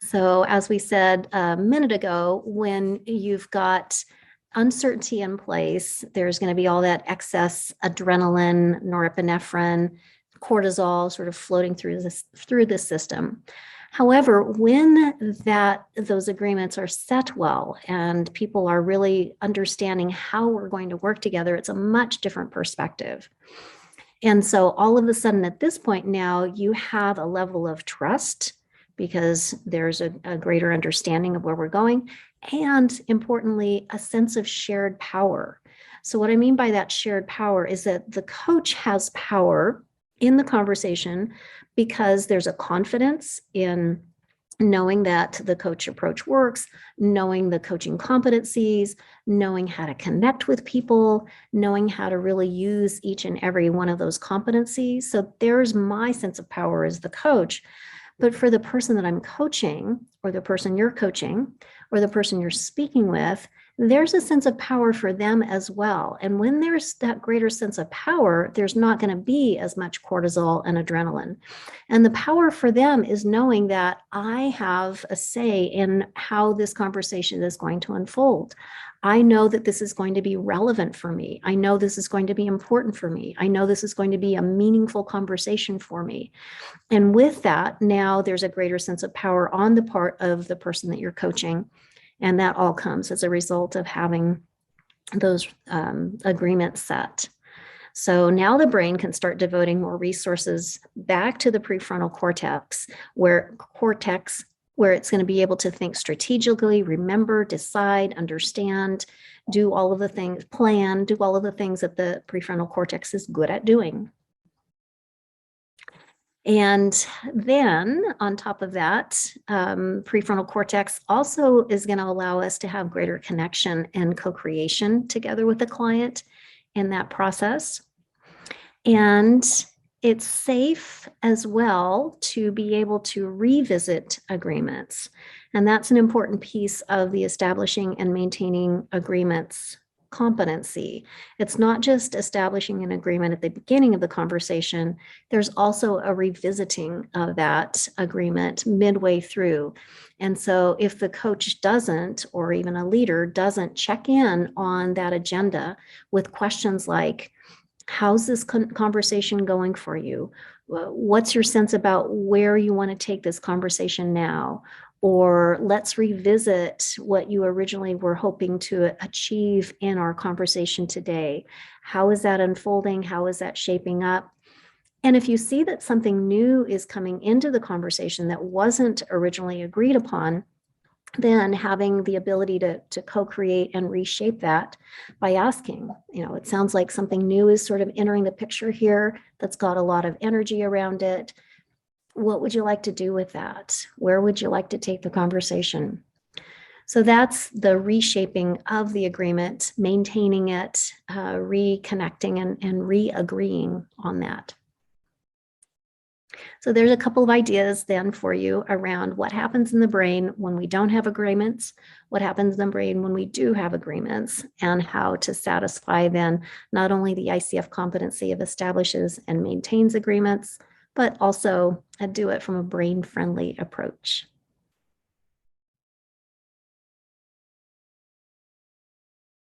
So as we said a minute ago, when you've got uncertainty in place, there's going to be all that excess adrenaline, norepinephrine, cortisol sort of floating through the system. However, when those agreements are set well and people are really understanding how we're going to work together, it's a much different perspective. And so all of a sudden at this point now, you have a level of trust because there's a greater understanding of where we're going, and importantly, a sense of shared power. So what I mean by that shared power is that the coach has power in the conversation because there's a confidence in knowing that the coach approach works, knowing the coaching competencies, knowing how to connect with people, knowing how to really use each and every one of those competencies. So there's my sense of power as the coach. But for the person that I'm coaching, or the person you're coaching, or the person you're speaking with, there's a sense of power for them as well. And when there's that greater sense of power, there's not going to be as much cortisol and adrenaline. And the power for them is knowing that I have a say in how this conversation is going to unfold. I know that this is going to be relevant for me. I know this is going to be important for me. I know this is going to be a meaningful conversation for me. And with that, now there's a greater sense of power on the part of the person that you're coaching. And that all comes as a result of having those agreements set. So now the brain can start devoting more resources back to the prefrontal cortex, where it's going to be able to think strategically, remember, decide, understand, do all of the things, plan, do all of the things that the prefrontal cortex is good at doing. And then on top of that, prefrontal cortex also is going to allow us to have greater connection and co-creation together with the client in that process. And it's safe as well to be able to revisit agreements. And that's an important piece of the establishing and maintaining agreements competency. It's not just establishing an agreement at the beginning of the conversation. There's also a revisiting of that agreement midway through. And so if the coach doesn't, or even a leader doesn't check in on that agenda with questions like, how's this conversation going for you? What's your sense about where you want to take this conversation now? Or let's revisit what you originally were hoping to achieve in our conversation today. How is that unfolding? How is that shaping up? And if you see that something new is coming into the conversation that wasn't originally agreed upon, then having the ability to co-create and reshape that by asking, it sounds like something new is sort of entering the picture here that's got a lot of energy around it. What would you like to do with that? Where would you like to take the conversation? So that's the reshaping of the agreement, maintaining it, reconnecting and re-agreeing on that. So there's a couple of ideas then for you around what happens in the brain when we don't have agreements, what happens in the brain when we do have agreements, and how to satisfy then not only the ICF competency of establishes and maintains agreements, but also do it from a brain-friendly approach.